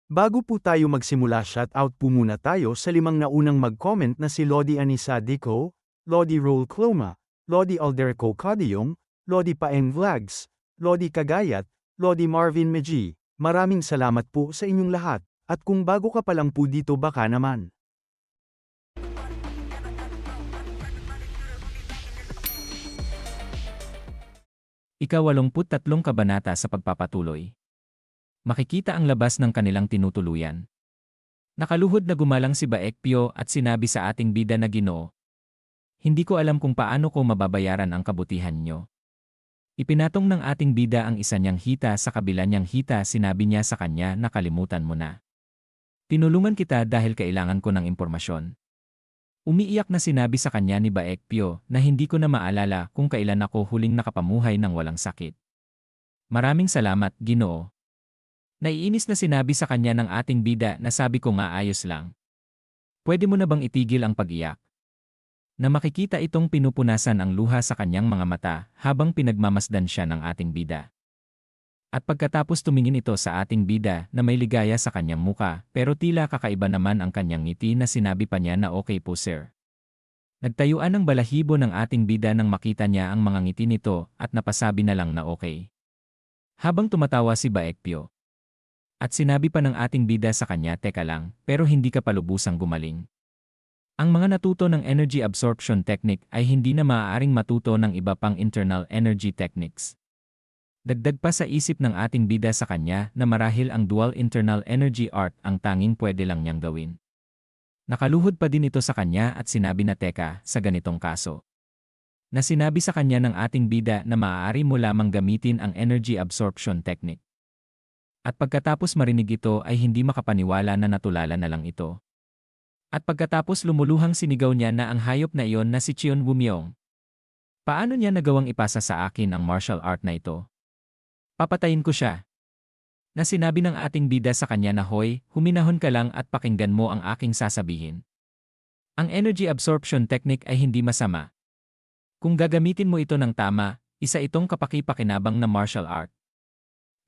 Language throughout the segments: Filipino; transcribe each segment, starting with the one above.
Bago po tayo magsimula, shoutout po muna tayo sa 5 naunang mag-comment na si Lodi Anisa Dico, Lodi Roll Cloma, Lodi Alderico Codiyong, Lodi Paeng Vlogs, Lodi Kagayat, Lodi Marvin Meji. Maraming salamat po sa inyong lahat, at kung bago ka pa lang po dito baka naman. Ika-83 kabanata sa pagpapatuloy. Makikita ang labas ng kanilang tinutuluyan. Nakaluhod na gumalang si Baekpyo at sinabi sa ating bida na Ginoo, "Hindi ko alam kung paano ko mababayaran ang kabutihan nyo." Ipinatong ng ating bida ang isa niyang hita sa kabila niyang hita, sinabi niya sa kanya na kalimutan mo na. Tinulungan kita dahil kailangan ko ng impormasyon. Umiiyak na sinabi sa kanya ni Baekpyo na hindi ko na maalala kung kailan ako huling nakapamuhay ng walang sakit. Maraming salamat, Ginoo. Naiinis na sinabi sa kanya ng ating bida na sabi ko nga ayos lang. Pwede mo na bang itigil ang pag-iyak? Na makikita itong pinupunasan ang luha sa kanyang mga mata habang pinagmamasdan siya ng ating bida. At pagkatapos tumingin ito sa ating bida na may ligaya sa kanyang muka pero tila kakaiba naman ang kanyang ngiti na sinabi pa niya na okay po sir. Nagtayuan ng balahibo ng ating bida nang makita niya ang mga ngiti nito at napasabi na lang na okay. Habang tumatawa si Baekpyo. At sinabi pa ng ating bida sa kanya, teka lang, pero hindi ka pa lubusang gumaling. Ang mga natuto ng energy absorption technique ay hindi na maaaring matuto ng iba pang internal energy techniques. Dagdag pa sa isip ng ating bida sa kanya na marahil ang dual internal energy art ang tanging pwede lang niyang gawin. Nakaluhod pa din ito sa kanya at sinabi na teka, sa ganitong kaso. Na sinabi sa kanya ng ating bida na maaari mo lamang gamitin ang energy absorption technique. At pagkatapos marinig ito ay hindi makapaniwala na natulala na lang ito. At pagkatapos lumuluhang sinigaw niya na ang hayop na iyon na si Cheon Woo-myung. Paano niya nagawang ipasa sa akin ang martial art na ito? Papatayin ko siya. Na sinabi ng ating bida sa kanya na hoy, huminahon ka lang at pakinggan mo ang aking sasabihin. Ang energy absorption technique ay hindi masama. Kung gagamitin mo ito ng tama, isa itong kapaki-pakinabang na martial art.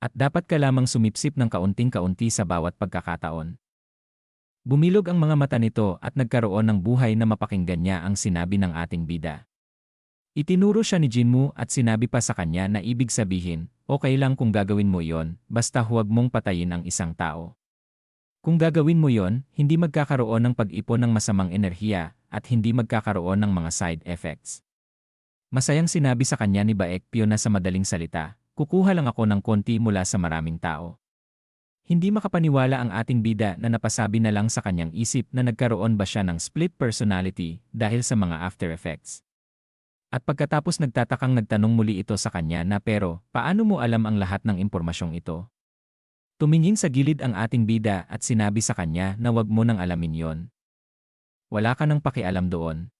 At dapat ka lamang sumipsip ng kaunting-kaunti sa bawat pagkakataon. Bumilog ang mga mata nito at nagkaroon ng buhay na mapakinggan niya ang sinabi ng ating bida. Itinuro siya ni Jinmu at sinabi pa sa kanya na ibig sabihin, okay lang kung gagawin mo yon, basta huwag mong patayin ang isang tao. Kung gagawin mo yon, hindi magkakaroon ng pag-ipon ng masamang enerhiya at hindi magkakaroon ng mga side effects. Masayang sinabi sa kanya ni Baekpyo na sa madaling salita, kukuha lang ako ng konti mula sa maraming tao. Hindi makapaniwala ang ating bida na napasabi na lang sa kanyang isip na nagkaroon ba siya ng split personality dahil sa mga after effects. At pagkatapos nagtatakang nagtanong muli ito sa kanya na pero, paano mo alam ang lahat ng impormasyong ito? Tumingin sa gilid ang ating bida at sinabi sa kanya na wag mo nang alamin yon. Wala ka nang pakialam doon.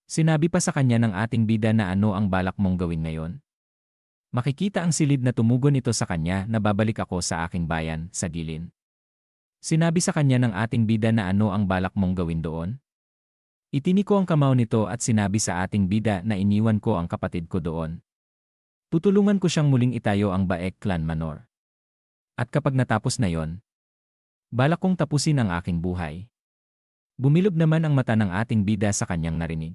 Sinabi pa sa kanya ng ating bida na ano ang balak mong gawin ngayon. Makikita ang silid na tumugon ito sa kanya na babalik ako sa aking bayan, sa Gilin. Sinabi sa kanya ng ating bida na ano ang balak mong gawin doon. Itiniko ang kamao nito at sinabi sa ating bida na iniwan ko ang kapatid ko doon. Tutulungan ko siyang muling itayo ang Baek Clan Manor. At kapag natapos na yon, balak kong tapusin ang aking buhay. Bumilog naman ang mata ng ating bida sa kanyang narinig.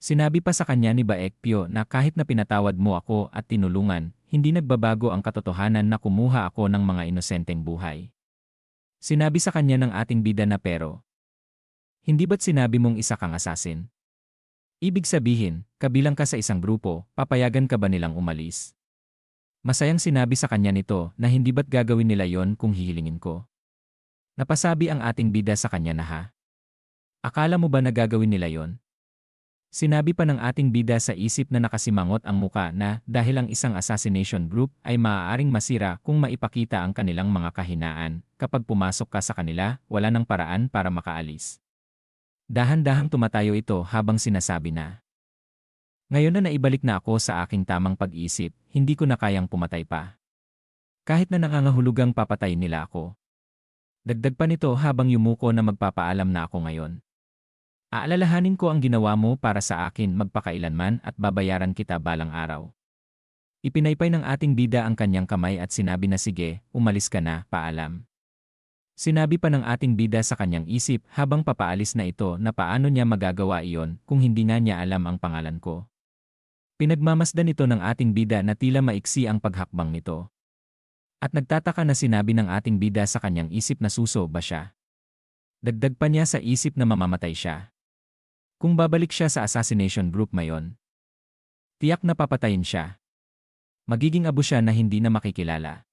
Sinabi pa sa kanya ni Baekpyo na kahit na pinatawad mo ako at tinulungan, hindi nagbabago ang katotohanan na kumuha ako ng mga inosenteng buhay. Sinabi sa kanya ng ating bida na pero, hindi ba't sinabi mong isa kang asasin? Ibig sabihin, kabilang ka sa isang grupo, papayagan ka ba nilang umalis? Masayang sinabi sa kanya nito na hindi ba't gagawin nila yon kung hihilingin ko? Napasabi ang ating bida sa kanya na ha? Akala mo ba na gagawin nila yon? Sinabi pa ng ating bida sa isip na nakasimangot ang muka na dahil ang isang assassination group ay maaaring masira kung maipakita ang kanilang mga kahinaan, kapag pumasok ka sa kanila, wala nang paraan para makaalis. Dahan-dahang tumatayo ito habang sinasabi na, ngayon na naibalik na ako sa aking tamang pag-isip, hindi ko na kayang pumatay pa. Kahit na nangangahulugang papatayin nila ako. Dagdag pa nito habang yumuko na magpapaalam na ako ngayon. Aalalahanin ko ang ginawa mo para sa akin magpakailanman at babayaran kita balang araw. Ipinaypay ng ating bida ang kanyang kamay at sinabi na sige, umalis ka na, paalam. Sinabi pa ng ating bida sa kanyang isip habang papaalis na ito na paano niya magagawa iyon kung hindi nga niya alam ang pangalan ko. Pinagmamasdan ito ng ating bida na tila maiksi ang paghakbang nito. At nagtataka na sinabi ng ating bida sa kanyang isip na suso ba siya. Dagdag pa niya sa isip na mamamatay siya. Kung babalik siya sa assassination group mayon, tiyak na papatayin siya. Magiging abo siya na hindi na makikilala.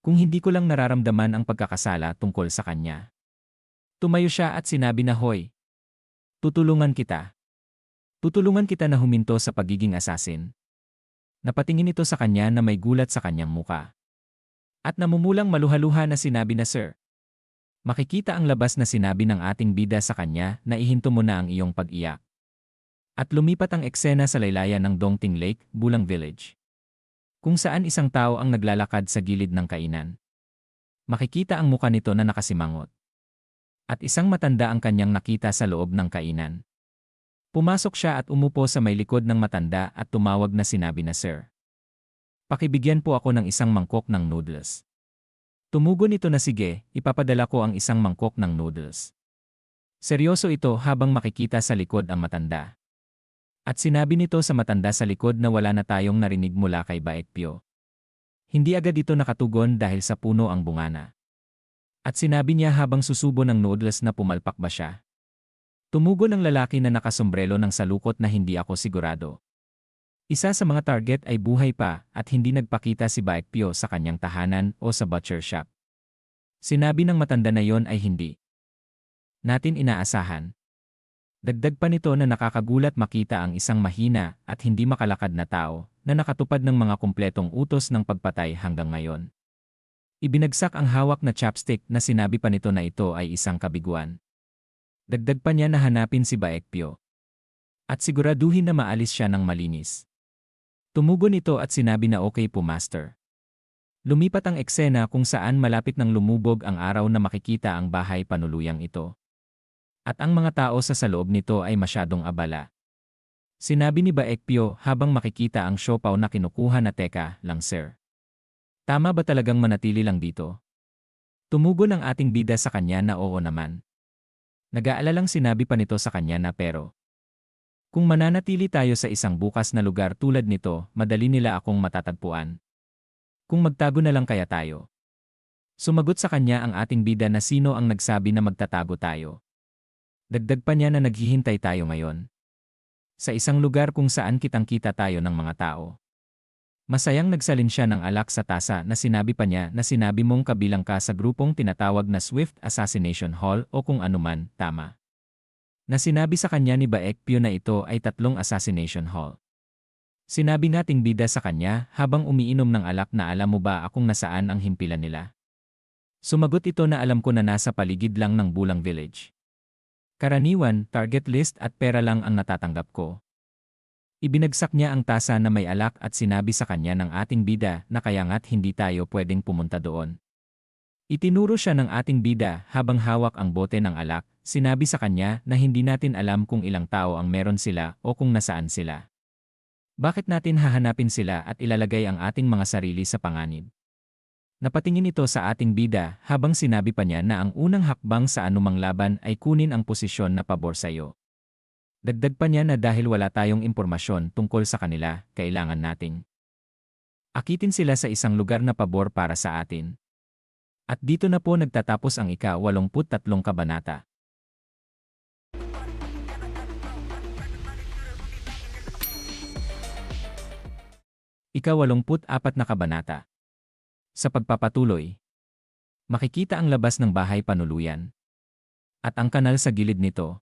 Kung hindi ko lang nararamdaman ang pagkakasala tungkol sa kanya. Tumayo siya at sinabi na, "Hoy, tutulungan kita. Tutulungan kita na huminto sa pagiging assassin." Napatingin ito sa kanya na may gulat sa kanyang muka. At namumulang maluhaluha na sinabi na, "Sir." Makikita ang labas na sinabi ng ating bida sa kanya na ihinto mo na ang iyong pag-iyak. At lumipat ang eksena sa laylayan ng Dongting Lake, Bulang Village, kung saan isang tao ang naglalakad sa gilid ng kainan. Makikita ang muka nito na nakasimangot. At isang matanda ang kanyang nakita sa loob ng kainan. Pumasok siya at umupo sa may likod ng matanda at tumawag na sinabi na, "Sir, pakibigyan po ako ng isang mangkok ng noodles." Tumugon ito na, "Sige, ipapadala ko ang isang mangkok ng noodles." Seryoso ito habang makikita sa likod ang matanda. At sinabi nito sa matanda sa likod na wala na tayong narinig mula kay Baekpyo. Hindi agad ito nakatugon dahil sa puno ang bungana. At sinabi niya habang susubo ng noodles na pumalpak ba siya. Tumugon ang lalaki na nakasombrelo ng salukot na, "Hindi ako sigurado." Isa sa mga target ay buhay pa at hindi nagpakita si Baekpyo sa kanyang tahanan o sa butcher shop. Sinabi ng matanda na yon ay hindi natin inaasahan. Dagdag pa nito na nakakagulat makita ang isang mahina at hindi makalakad na tao na nakatupad ng mga kumpletong utos ng pagpatay hanggang ngayon. Ibinagsak ang hawak na chopstick na sinabi pa nito na ito ay isang kabiguan. Dagdag pa niya na hanapin si Baekpyo. At siguraduhin na maalis siya ng malinis. Tumugon ito at sinabi na, "Okay po, Master." Lumipat ang eksena kung saan malapit nang lumubog ang araw na makikita ang bahay panuluyang ito. At ang mga tao sa loob nito ay masyadong abala. Sinabi ni Baekpyo habang makikita ang siopaw na kinukuha na, "Teka lang, sir. Tama ba talagang manatili lang dito?" Tumugon ang ating bida sa kanya na oo naman. Nag-aalalang sinabi pa nito sa kanya na, "Pero kung mananatili tayo sa isang bukas na lugar tulad nito, madali nila akong matatagpuan. Kung magtago na lang kaya tayo?" Sumagot sa kanya ang ating bida na sino ang nagsabi na magtatago tayo. Dagdag pa niya na naghihintay tayo ngayon. Sa isang lugar kung saan kitang-kita tayo ng mga tao. Masayang nagsalin siya ng alak sa tasa na sinabi pa niya na sinabi mong kabilang ka sa grupong tinatawag na Swift Assassination Hall o kung anuman, tama. Na sinabi sa kanya ni Baekpyo na ito ay 3 assassination hall. Sinabi nating bida sa kanya habang umiinom ng alak na, "Alam mo ba akong nasaan ang himpilan nila?" Sumagot ito na, "Alam ko na nasa paligid lang ng Bulang Village. Karaniwan, target list at pera lang ang natatanggap ko." Ibinagsak niya ang tasa na may alak at sinabi sa kanya ng ating bida na kaya nga't hindi tayo pwedeng pumunta doon. Itinuro siya ng ating bida habang hawak ang bote ng alak, sinabi sa kanya na hindi natin alam kung ilang tao ang meron sila o kung nasaan sila. Bakit natin hahanapin sila at ilalagay ang ating mga sarili sa panganib? Napatingin ito sa ating bida habang sinabi pa niya na ang unang hakbang sa anumang laban ay kunin ang posisyon na pabor sa iyo. Dagdag pa niya na dahil wala tayong impormasyon tungkol sa kanila, kailangan nating akitin sila sa isang lugar na pabor para sa atin. At dito na po nagtatapos ang ika-83 kabanata. Ika-84 na kabanata. Sa pagpapatuloy, makikita ang labas ng bahay panuluyan. At ang kanal sa gilid nito.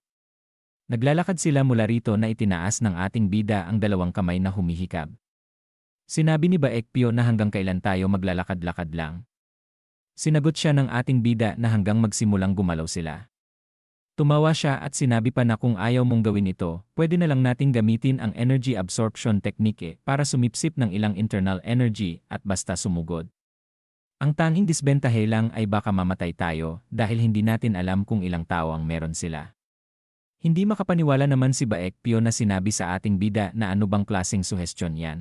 Naglalakad sila mula rito na itinaas ng ating bida ang 2 kamay na humihikab. Sinabi ni Baekpyo na hanggang kailan tayo maglalakad-lakad lang. Sinagot siya ng ating bida na hanggang magsimulang gumalaw sila. Tumawa siya at sinabi pa na kung ayaw mong gawin ito, pwede na lang nating gamitin ang energy absorption technique para sumipsip ng ilang internal energy at basta sumugod. Ang tanging disbentahe lang ay baka mamatay tayo dahil hindi natin alam kung ilang tao ang meron sila. Hindi makapaniwala naman si Baekpyo na sinabi sa ating bida na ano bang klaseng suhestyon yan.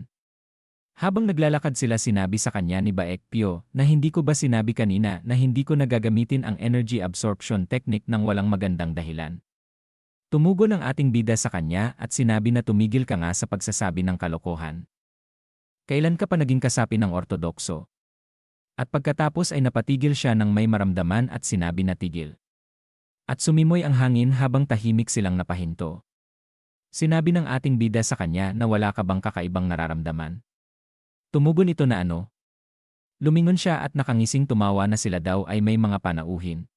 Habang naglalakad sila sinabi sa kanya ni Baekpyo na hindi ko ba sinabi kanina na hindi ko nagagamitin ang energy absorption technique ng walang magandang dahilan. Tumugon ang ating bida sa kanya at sinabi na tumigil ka nga sa pagsasabi ng kalokohan. Kailan ka pa naging kasapi ng ortodokso? At pagkatapos ay napatigil siya ng may maramdaman at sinabi na tigil. At sumimoy ang hangin habang tahimik silang napahinto. Sinabi ng ating bida sa kanya na wala ka bang kakaibang nararamdaman? Tumugon ito na ano? Lumingon siya at nakangising tumawa na sila daw ay may mga panauhin.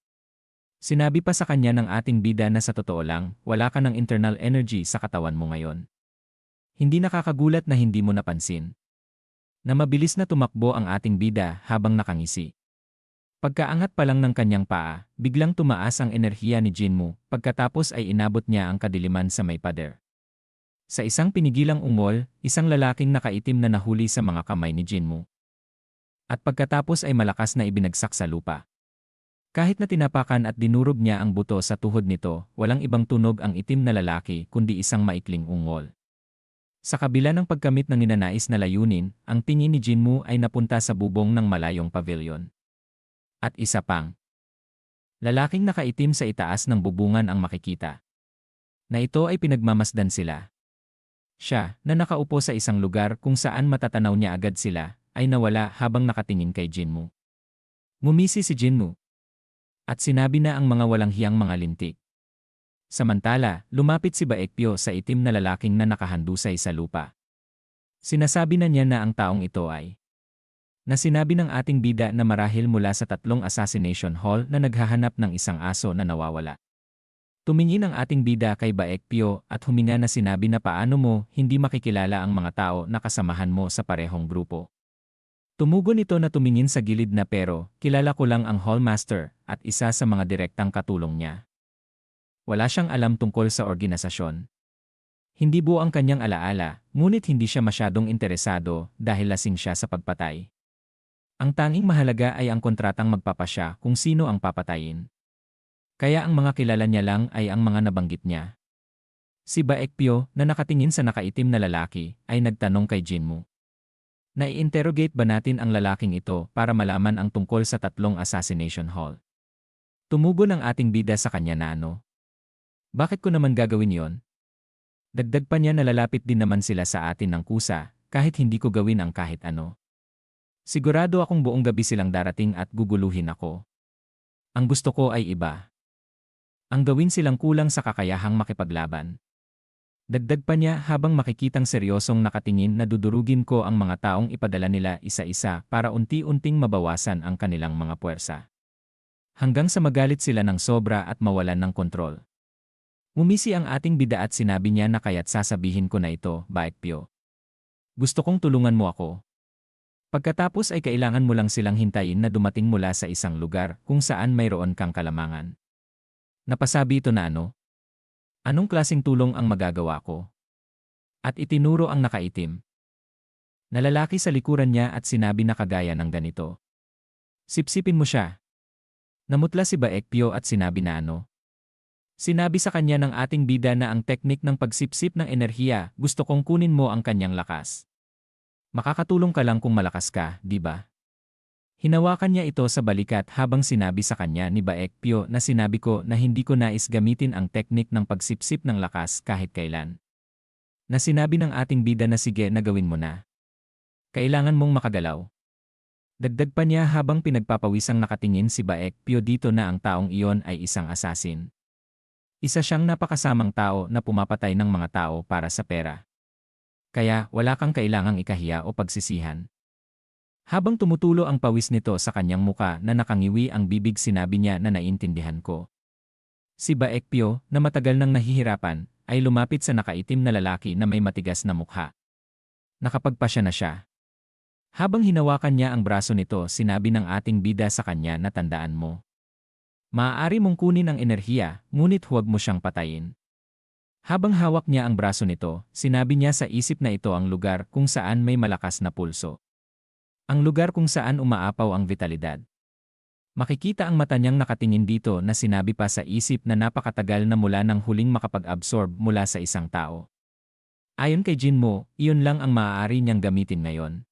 Sinabi pa sa kanya ng ating bida na sa totoo lang, wala ka ng internal energy sa katawan mo ngayon. Hindi nakakagulat na hindi mo napansin. Na mabilis na tumakbo ang ating bida habang nakangisi. Pagkaangat pa lang ng kanyang paa, biglang tumaas ang enerhiya ni Jinmu, pagkatapos ay inabot niya ang kadiliman sa may pader. Sa isang pinigilang ungol, isang lalaking nakaitim na nahuli sa mga kamay ni Jinmu. At pagkatapos ay malakas na ibinagsak sa lupa. Kahit na tinapakan at dinurog niya ang buto sa tuhod nito, walang ibang tunog ang itim na lalaki kundi isang maikling ungol. Sa kabila ng pagkamit ng ninanais na layunin, ang tingin ni Jinmu ay napunta sa bubong ng malayong pavilion. At isa pang lalaking nakaitim sa itaas ng bubungan ang makikita. Na ito ay pinagmamasdan sila. Siya, na nakaupo sa isang lugar kung saan matatanaw niya agad sila, ay nawala habang nakatingin kay Jinmu. Ngumisi si Jinmu. At sinabi na ang mga walang hiyang mga lintik. Samantala, lumapit si Baekpyo sa itim na lalaking na nakahandusay sa lupa. Sinasabi na niya na ang taong ito ay na sinabi ng ating bida na marahil mula sa 3 assassination hall na naghahanap ng isang aso na nawawala. Tumingin ang ating bida kay Baekpyo at huminga na sinabi na paano mo hindi makikilala ang mga tao na kasamahan mo sa parehong grupo. Tumugon ito na tumingin sa gilid na pero kilala ko lang ang hallmaster at isa sa mga direktang katulong niya. Wala siyang alam tungkol sa organisasyon. Hindi buo ang kanyang alaala, ngunit hindi siya masyadong interesado dahil lasing siya sa pagpatay. Ang tanging mahalaga ay ang kontratang magpapasya kung sino ang papatayin. Kaya ang mga kilala niya lang ay ang mga nabanggit niya. Si Baekpyo, na nakatingin sa nakaitim na lalaki, ay nagtanong kay Jinmu. Nai-interrogate ba natin ang lalaking ito para malaman ang tungkol sa 3 assassination hall? Tumugon ang ating bida sa kanya na ano? Bakit ko naman gagawin yon? Dagdag pa niya na lalapit din naman sila sa atin ng kusa, kahit hindi ko gawin ang kahit ano. Sigurado akong buong gabi silang darating at guguluhin ako. Ang gusto ko ay iba. Ang gawin silang kulang sa kakayahang makipaglaban. Dagdag pa niya habang makikitang seryosong nakatingin na dudurugin ko ang mga taong ipadala nila isa-isa para unti-unting mabawasan ang kanilang mga puwersa. Hanggang sa magalit sila ng sobra at mawalan ng kontrol. Umisi ang ating bida at sinabi niya na kaya't sasabihin ko na ito, Baekpyo. Gusto kong tulungan mo ako. Pagkatapos ay kailangan mo lang silang hintayin na dumating mula sa isang lugar kung saan mayroon kang kalamangan. Napasabi ito na ano? Anong klaseng tulong ang magagawa ko? At itinuro ang nakaitim. Nalalaki sa likuran niya at sinabi na kagaya ng ganito. Sipsipin mo siya. Namutla si Baekpyo at sinabi na ano? Sinabi sa kanya ng ating bida na ang teknik ng pagsipsip ng enerhiya, gusto kong kunin mo ang kanyang lakas. Makakatulong ka lang kung malakas ka, di ba? Hinawakan niya ito sa balikat habang sinabi sa kanya ni Baekpyo na sinabi ko na hindi ko nais gamitin ang teknik ng pagsipsip ng lakas kahit kailan. Na sinabi ng ating bida na sige na gawin mo na. Kailangan mong makagalaw. Dagdag pa niya habang pinagpapawisang nakatingin si Baekpyo dito na ang taong iyon ay isang assassin. Isa siyang napakasamang tao na pumapatay ng mga tao para sa pera. Kaya wala kang kailangang ikahiya o pagsisihan. Habang tumutulo ang pawis nito sa kanyang muka na nakangiwi ang bibig sinabi niya na naintindihan ko. Si Baekpyo, na matagal nang nahihirapan, ay lumapit sa nakaitim na lalaki na may matigas na mukha. Nakapagpasya na siya. Habang hinawakan niya ang braso nito sinabi ng ating bida sa kanya na tandaan mo. Maaari mong kunin ang enerhiya, ngunit huwag mo siyang patayin. Habang hawak niya ang braso nito, sinabi niya sa isip na ito ang lugar kung saan may malakas na pulso. Ang lugar kung saan umaapaw ang vitalidad. Makikita ang mata niyang nakatingin dito na sinabi pa sa isip na napakatagal na mula nang huling makapag-absorb mula sa isang tao. Ayon kay Jinmo, iyon lang ang maaari niyang gamitin ngayon.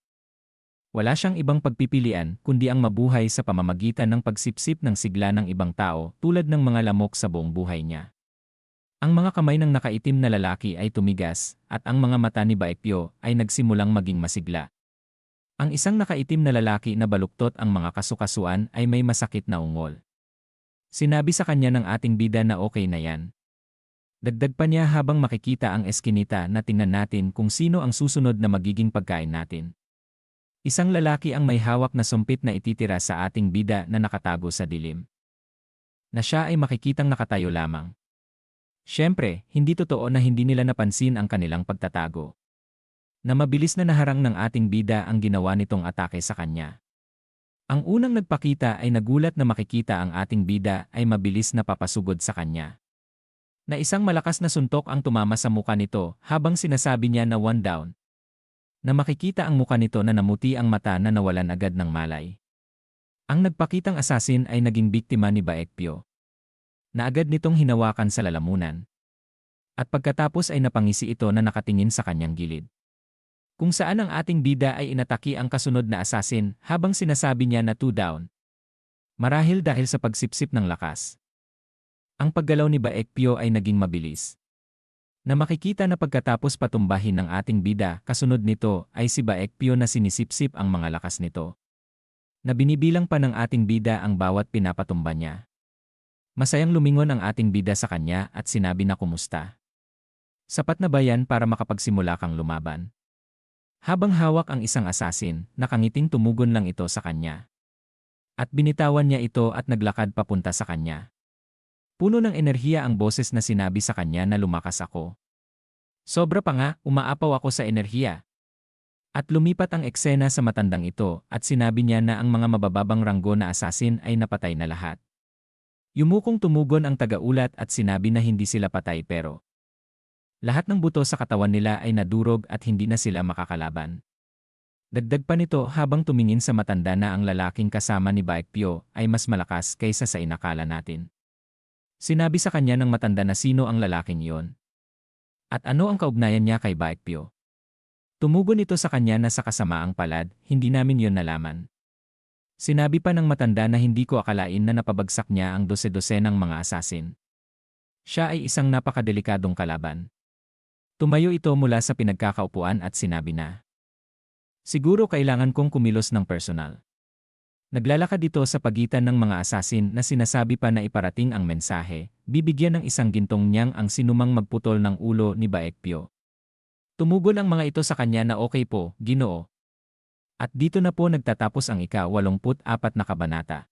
Wala siyang ibang pagpipilian kundi ang mabuhay sa pamamagitan ng pagsipsip ng sigla ng ibang tao tulad ng mga lamok sa buong buhay niya. Ang mga kamay ng nakaitim na lalaki ay tumigas at ang mga mata ni Baekpyo ay nagsimulang maging masigla. Ang isang nakaitim na lalaki na baluktot ang mga kasukasuan ay may masakit na ungol. Sinabi sa kanya ng ating bida na okay na yan. Dagdag pa niya habang makikita ang eskinita na tingnan natin kung sino ang susunod na magiging pagkain natin. Isang lalaki ang may hawak na sumpit na ititira sa ating bida na nakatago sa dilim. Na siya ay makikitang nakatayo lamang. Siyempre, hindi totoo na hindi nila napansin ang kanilang pagtatago. Na mabilis na naharang ng ating bida ang ginawa nitong atake sa kanya. Ang unang nagpakita ay nagulat na makikita ang ating bida ay mabilis na papasugod sa kanya. Na isang malakas na suntok ang tumama sa muka nito habang sinasabi niya na one down. Na makikita ang muka nito na namuti ang mata na nawalan agad ng malay. Ang nagpakitang asasin ay naging biktima ni Baekpyo. Na agad nitong hinawakan sa lalamunan. At pagkatapos ay napangisi ito na nakatingin sa kanyang gilid. Kung saan ang ating bida ay inataki ang kasunod na asasin habang sinasabi niya na two down. Marahil dahil sa pagsipsip ng lakas. Ang paggalaw ni Baekpyo ay naging mabilis. Na makikita na pagkatapos patumbahin ng ating bida, kasunod nito ay si Baekpyo na sinisipsip ang mga lakas nito. Na binibilang pa ng ating bida ang bawat pinapatumba niya. Masayang lumingon ang ating bida sa kanya at sinabi na kumusta. Sapat na ba yan para makapagsimula kang lumaban? Habang hawak ang isang asasin, nakangiting tumugon lang ito sa kanya. At binitawan niya ito at naglakad papunta sa kanya. Puno ng enerhiya ang boses na sinabi sa kanya na lumakas ako. Sobra pa nga, umaapaw ako sa enerhiya. At lumipat ang eksena sa matandang ito at sinabi niya na ang mga mabababang ranggo na asasin ay napatay na lahat. Yumukong tumugon ang tagaulat at sinabi na hindi sila patay pero lahat ng buto sa katawan nila ay nadurog at hindi na sila makakalaban. Dagdag pa nito habang tumingin sa matanda na ang lalaking kasama ni Baekpyo ay mas malakas kaysa sa inakala natin. Sinabi sa kanya ng matanda na sino ang lalaking iyon. At ano ang kaugnayan niya kay Baekpyo. Tumugon ito sa kanya na sa kasamaang palad, hindi namin yon nalaman. Sinabi pa ng matanda na hindi ko akalain na napabagsak niya ang dose-dosenang mga asasin. Siya ay isang napakadelikadong kalaban. Tumayo ito mula sa pinagkakaupuan at sinabi na, siguro kailangan kong kumilos ng personal. Naglalakad ito sa pagitan ng mga asasin na sinasabi pa na iparating ang mensahe, bibigyan ng isang gintong niyang ang sinumang magputol ng ulo ni Baekpyo. Tumugon ang mga ito sa kanya na okay po, Ginoo. At dito na po nagtatapos ang ika-84 na kabanata.